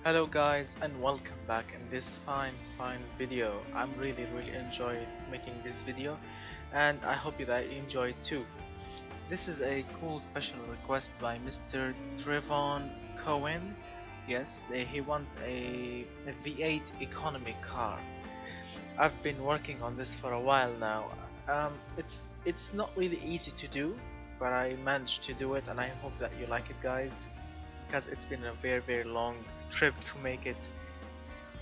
Hello guys and welcome back in this fine video. I'm really enjoyed making this video and I hope that you enjoy it too. This is a cool special request by Mr. Tre'von Cowen. Yes, he wants a V8 economy car. I've been working on this for a while now. It's not really easy to do, but I managed to do it and I hope that you like it guys, because it's been a very long trip to make it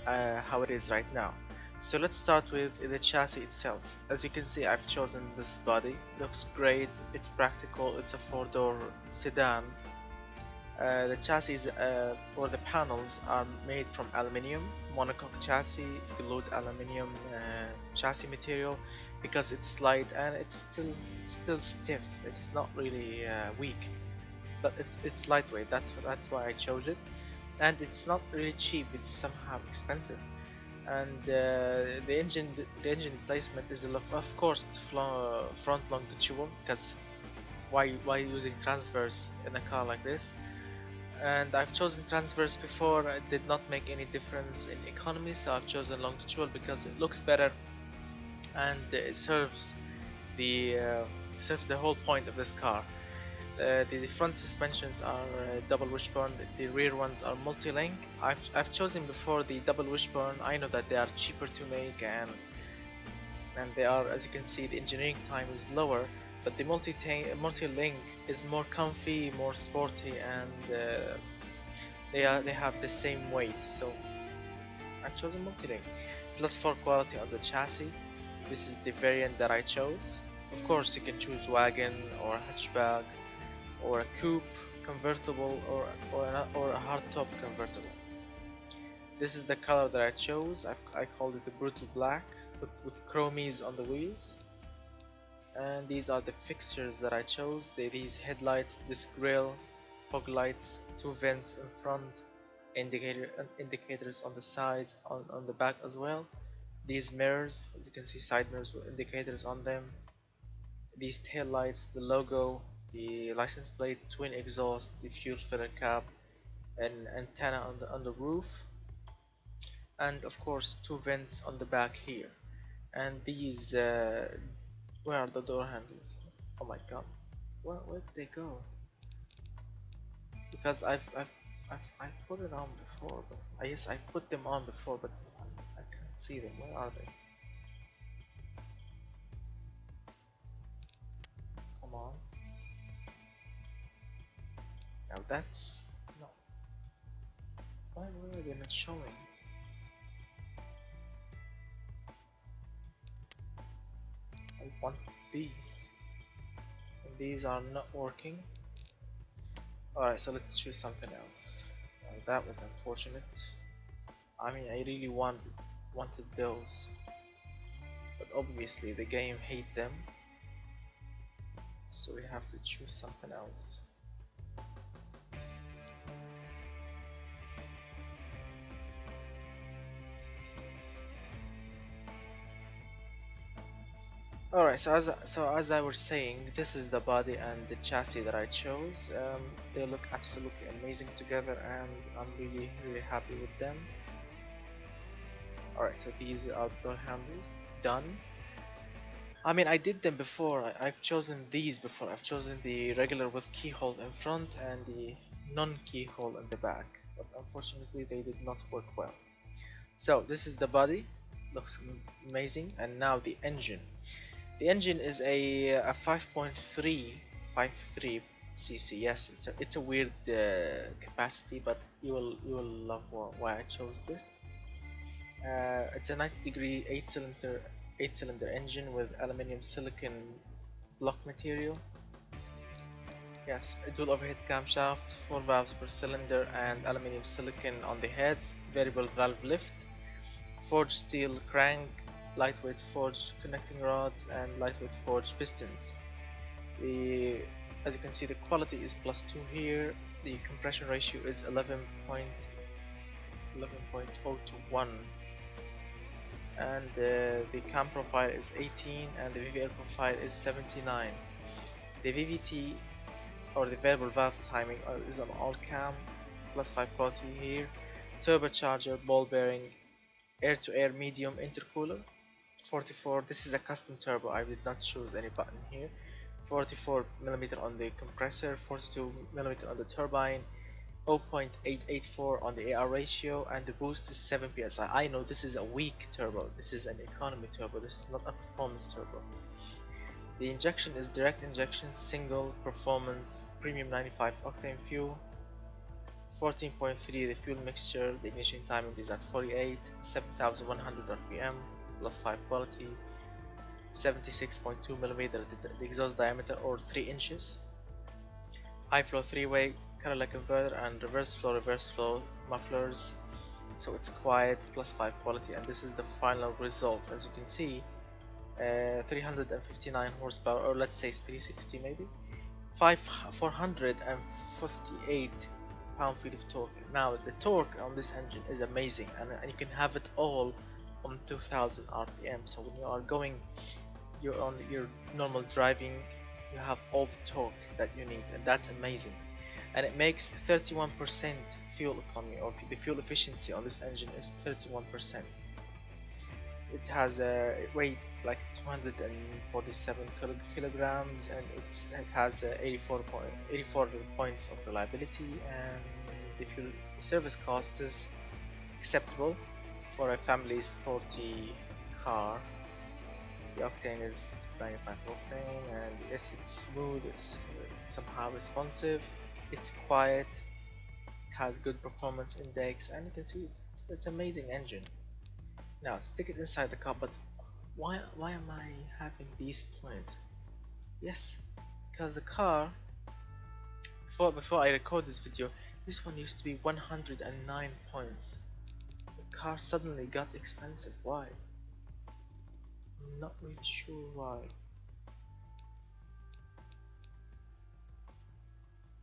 how it is right now. So let's start with the chassis itself. As you can see, I've chosen this body. Looks great, it's practical, it's a 4-door sedan. The chassis or the panels are made from aluminium, monocoque chassis, glued aluminium chassis material, because it's light and it's still stiff. It's not really weak, but it's lightweight. That's why I chose it, and it's not really cheap. It's somehow expensive, and the engine placement is of course it's front longitudinal, because why using transverse in a car like this? And I've chosen transverse before. It did not make any difference in economy, so I've chosen longitudinal because it looks better and it serves the whole point of this car. The front suspensions are double wishbone, the rear ones are multi-link. I've chosen before the double wishbone. I know that they are cheaper to make, and they are, as you can see, the engineering time is lower, but the multi-link is more comfy, more sporty, and they have the same weight, so I've chosen multi-link. Plus 4 quality on the chassis. This is the variant that I chose. Of course you can choose wagon or hatchback or a coupe convertible or a hardtop convertible. This is the color that I chose. I called it the brutal black with chromies on the wheels. And these are the fixtures that I chose. These headlights, this grille, fog lights, 2 vents in front, indicators on the sides, on the back as well. These mirrors, as you can see, side mirrors with indicators on them. These tail lights, the logo, the license plate, twin exhaust, the fuel filler cap, and antenna on the roof, and of course 2 vents on the back here. And these where are the door handles? Oh my god, where did they go? Because I've put it on before, but yes, I put them on before, but I can't see them. Where are they? Come on. Now that's no. Why were they not showing? I want these, and these are not working. Alright, so let's choose something else. That was unfortunate. I mean, I really wanted those, but obviously the game hates them, so we have to choose something else. Alright, so as I was saying, this is the body and the chassis that I chose. They look absolutely amazing together, and I'm really happy with them. Alright, so these are door handles done. I mean, I did them before. I've chosen these before. I've chosen the regular with keyhole in front and the non-keyhole in the back, but unfortunately they did not work well. So this is the body, looks amazing. And now the engine. The engine is a 5.3 cc. Yes, it's a weird capacity, but you will love why I chose this. It's a 90-degree 8-cylinder engine with aluminium silicon block material. Yes, a dual overhead camshaft, 4 valves per cylinder, and aluminium silicon on the heads. Variable valve lift, forged steel crank, lightweight forged connecting rods, and lightweight forged pistons. As you can see, the quality is +2 here. The compression ratio is 11.0 to 1, and the cam profile is 18, and the VVL profile is 79. The VVT, or the variable valve timing, is on all cam, +5 quality here. turbocharger, ball bearing, air-to-air medium intercooler. 44. This is a custom turbo. I did not choose any button here. 44 millimeter on the compressor, 42 millimeter on the turbine, 0.884 on the AR ratio, and the boost is 7 psi. I know this is a weak turbo. This is an economy turbo. This is not a performance turbo. The injection is direct injection, single performance, premium 95 octane fuel. 14.3 the fuel mixture. The ignition timing is at 48, 7,100 rpm, plus 5 quality. 76.2 millimeter the exhaust diameter, or 3 inches. High flow 3-way catalytic converter and reverse flow mufflers, so it's quiet, plus 5 quality. And this is the final result. As you can see, 359 horsepower, or let's say 360 maybe, 458 pound-feet of torque. Now the torque on this engine is amazing, and you can have it all on 2000 rpm. So when you are going on your normal driving, you have all the torque that you need, and that's amazing. And it makes 31% fuel economy, or the fuel efficiency on this engine is 31%. It has a weight like 247 kilograms, and it has 84 points of reliability, and the fuel service cost is acceptable for a family sporty car. The octane is 95 octane, and yes, it's smooth, it's somehow responsive, it's quiet, it has good performance index, and you can see it's amazing engine. Now let's stick it inside the car. But why am I having these points? Yes, because the car, before I record this video, this one used to be 109 points. The car suddenly got expensive. Why? I'm not really sure why.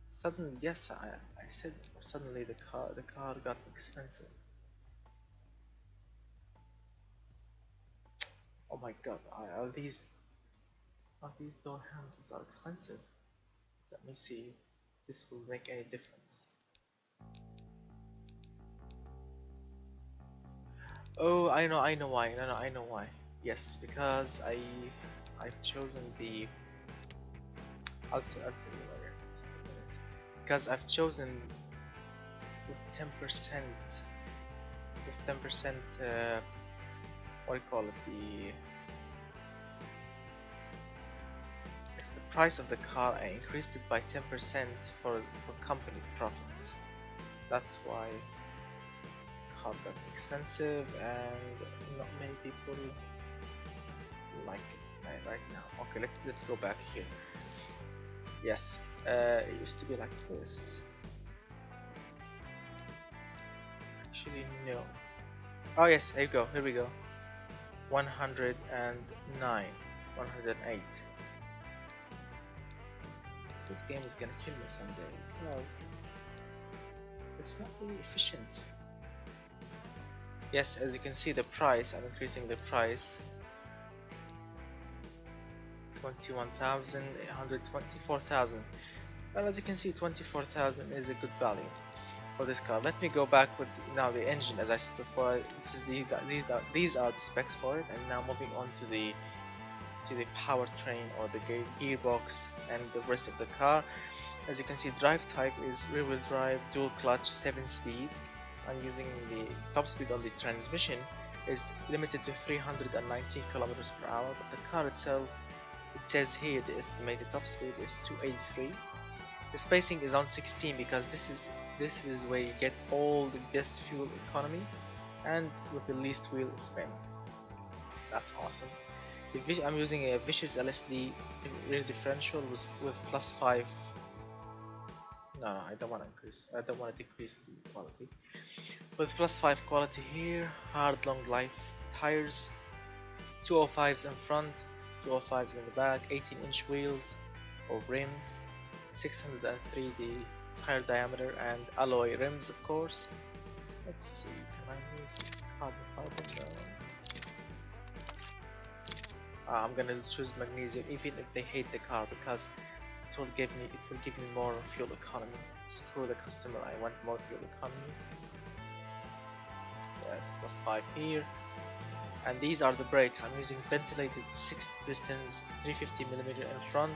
Suddenly, yes, I said suddenly the car got expensive. Oh my god, are these door handles are expensive? Let me see if this will make any difference. Oh, I know why. No, I know why. Yes, because I've chosen the I'll tell you why, yes, just a minute. Because I've chosen with 10% what do you call it, it's the price of the car. I increased it by 10% for company profits. That's why car got expensive, and not many people like it right now. Okay, let's go back here. Yes, it used to be like this. Actually, no. Oh yes, here we go. 109, 108. This game is gonna kill me someday because it's not really efficient. Yes, as you can see, the price, I'm increasing the price. 21,000, 24,000. Well, as you can see, 24,000 is a good value for this car. Let me go back with now the engine. As I said before, these are the specs for it, and now moving on to the powertrain, or the gearbox, and the rest of the car. As you can see, drive type is rear-wheel drive, dual clutch, 7-speed. I'm using the top speed on the transmission is limited to 319 kilometers per hour, but the car itself, it says here the estimated top speed is 283. The spacing is on 16 because this is where you get all the best fuel economy and with the least wheel spin. That's awesome. I'm using a vicious LSD rear differential with +5. No, I don't want to increase. I don't want to decrease the quality. With +5 quality here, hard long life tires, 205s in front, 205s in the back, 18-inch wheels or rims, 603 the tire diameter, and alloy rims, of course. Let's see, can I use carbon fiber? No. I'm gonna choose magnesium, even if they hate the car, because it will give me more fuel economy. Screw the customer, I want more fuel economy. yes, +5 here. And these are the brakes. I'm using ventilated 6 pistons, 350mm in front,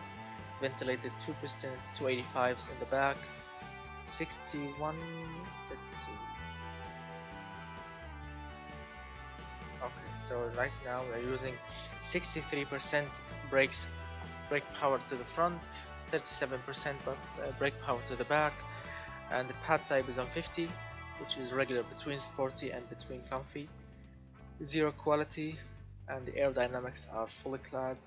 ventilated 2 piston 285s in the back, 61, let's see. Okay, so right now we're using 63% brake power to the front, 37% brake power to the back, and the pad type is on 50, which is regular between sporty and between comfy. Zero quality, and the aerodynamics are fully clad,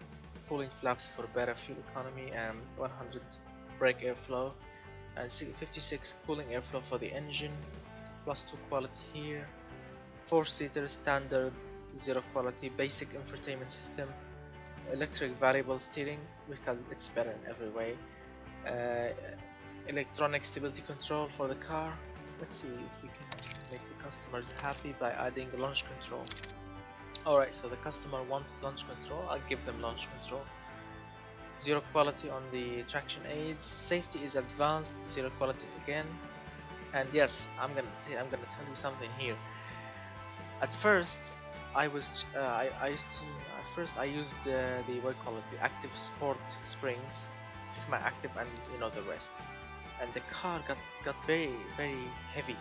cooling flaps for better fuel economy, and 100 brake airflow, and 56 cooling airflow for the engine, +2 quality here, 4-seater standard, zero quality, basic infotainment system, electric variable steering because it's better in every way, electronic stability control for the car. Let's see if we can make the customers happy by adding launch control. Alright, so the customer wants launch control, I'll give them launch control. Zero quality on the traction aids, safety is advanced, zero quality again. And yes, I'm gonna tell you something here. At first, I used the what do you call it, the active sport springs, semi-active, and you know the rest. And the car got very heavy.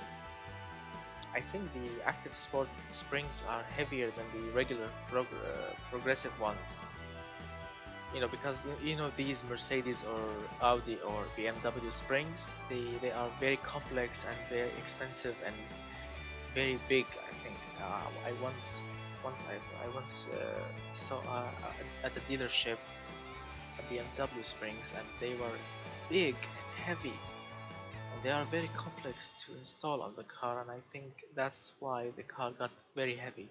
I think the active sport springs are heavier than the regular progressive ones. You know, because you know these Mercedes or Audi or BMW springs, they are very complex and very expensive and very big. I think I once saw at the dealership a BMW springs, and they were big and heavy, and they are very complex to install on the car, and I think that's why the car got very heavy.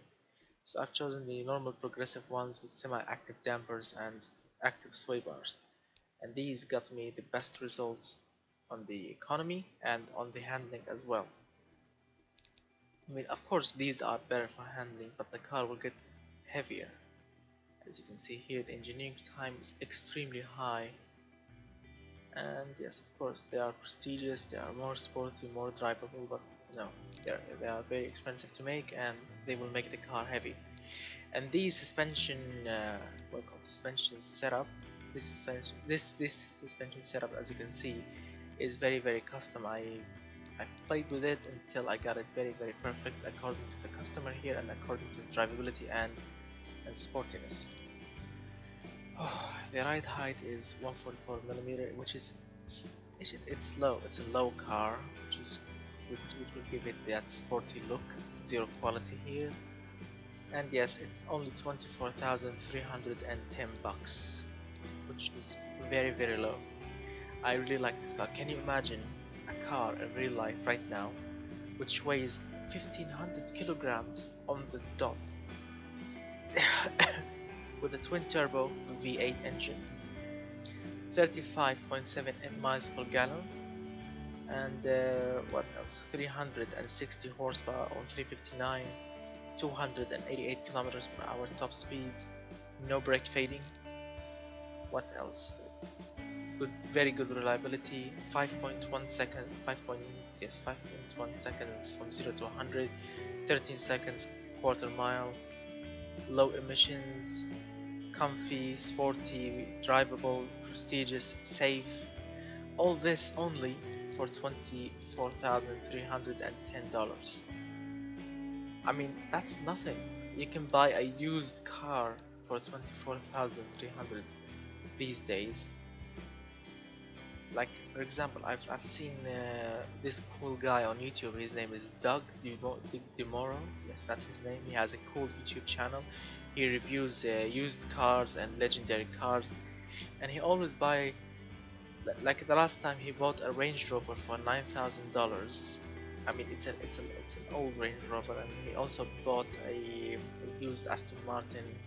So I've chosen the normal progressive ones with semi-active dampers and active sway bars, and these got me the best results on the economy and on the handling as well. I mean, of course these are better for handling, but the car will get heavier. As you can see here, the engineering time is extremely high, and yes, of course they are prestigious, they are more sporty, more drivable, but no, they are very expensive to make, and they will make the car heavy. And these suspension suspension setup, this suspension setup, as you can see, is very custom. I played with it until I got it very perfect according to the customer here and according to drivability and sportiness. Oh, the ride height is 144mm, which is it's low. It's a low car, which will give it that sporty look. Zero quality here, and yes, it's only 24,310 bucks, which is very low. I really like this car. Can you imagine a car in real life right now which weighs 1500 kilograms on the dot with a twin turbo V8 engine, 35.7 miles per gallon, and what else, 360 horsepower on 359, 288 kilometers per hour top speed, no brake fading. What else? Very good reliability, 5.1 seconds from 0 to 100, 13 seconds quarter mile, low emissions, comfy, sporty, drivable, prestigious, safe. All this only for $24,310. I mean, that's nothing. You can buy a used car for $24,300 these days. Like, for example, I've seen this cool guy on YouTube. His name is Doug DeMoro. Yes, that's his name. He has a cool YouTube channel. He reviews used cars and legendary cars, and he always buy. Like the last time he bought a Range Rover for $9,000. I mean, it's an old Range Rover, and he also bought a used Aston Martin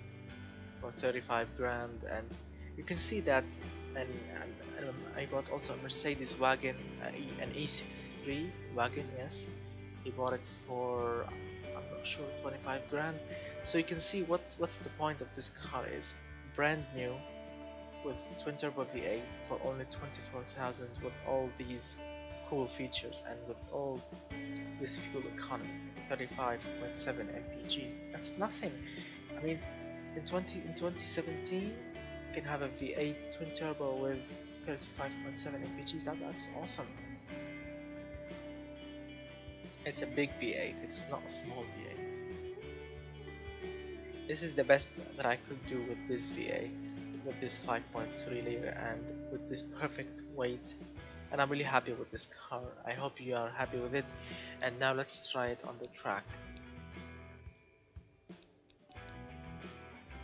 for 35 grand, and you can see that. And I bought also a Mercedes wagon, an E63 wagon. Yes, he bought it for, I'm not sure, 25 grand. So you can see what's the point of this car is brand new with twin turbo V8 for only 24,000 with all these cool features and with all this fuel economy, 35.7 mpg. That's nothing. I mean, in 2017, you can have a V8 twin turbo with 35.7 mpg. That's awesome. It's a big V8. It's not a small V8. This is the best that I could do with this V8, with this 5.3 liter and with this perfect weight. And I'm really happy with this car. I hope you are happy with it. And now let's try it on the track.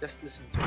Just listen to it.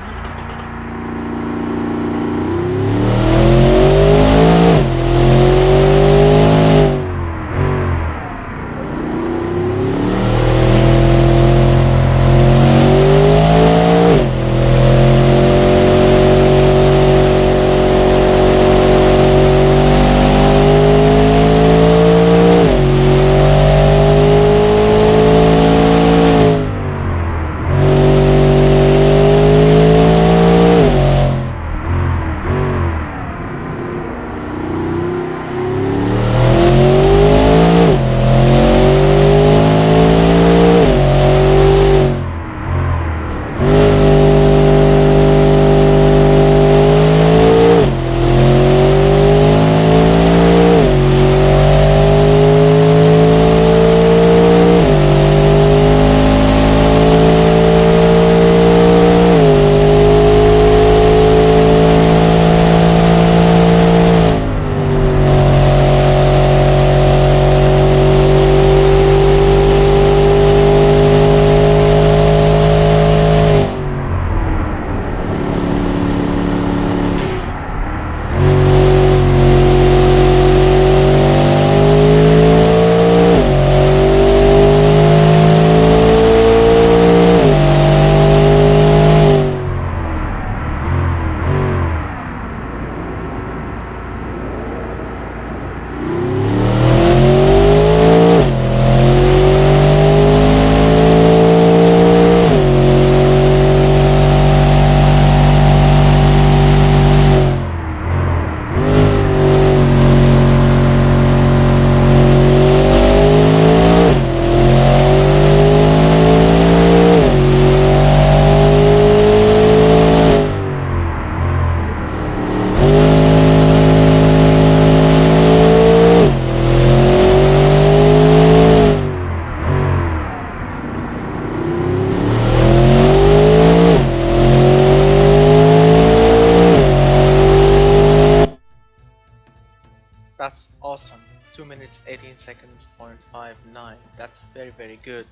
That's awesome. 2 minutes 18 seconds, 0.59. That's very good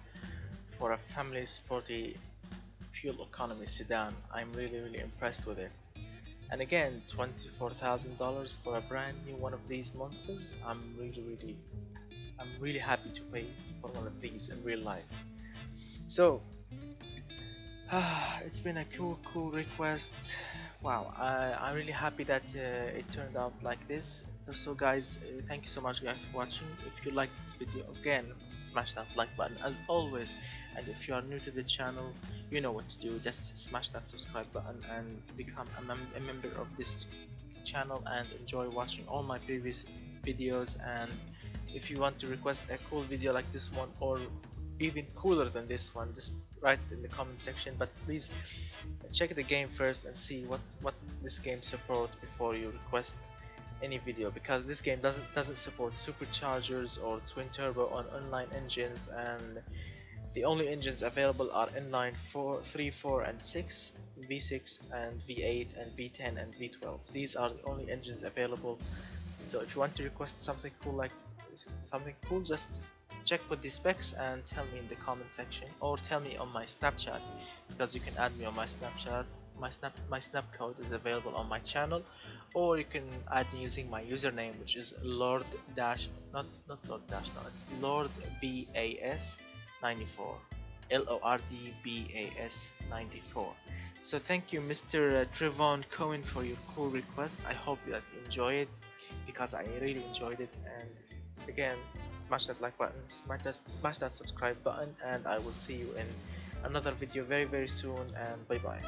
for a family sporty fuel economy sedan. I'm really impressed with it. And again, $24,000 for a brand new one of these monsters. I'm really happy to pay for one of these in real life. So it's been a cool request. Wow, I'm really happy that it turned out like this. So guys, thank you so much guys for watching. If you like this video, again, smash that like button as always. And if you are new to the channel, you know what to do. Just smash that subscribe button and become a member of this channel and enjoy watching all my previous videos. And if you want to request a cool video like this one or even cooler than this one, just write it in the comment section. But please check the game first and see what this game supports before you request any video, because this game doesn't support superchargers or twin turbo on online engines, and the only engines available are inline 3, 4 and 6, V6 and V8 and V10 and V12. These are the only engines available. So if you want to request something cool, just check with the specs and tell me in the comment section, or tell me on my Snapchat, because you can add me on my Snapchat. My snap code is available on my channel, or you can add me using my username, which is Lord Dash, not Lord Dash, no, it's Lord BAS 94, LORDBAS 94. So thank you, Mr. Tre'von Cowen, for your cool request. I hope that you enjoy it, because I really enjoyed it. And again, smash that like button, smash that subscribe button, and I will see you in another video very soon, and bye bye.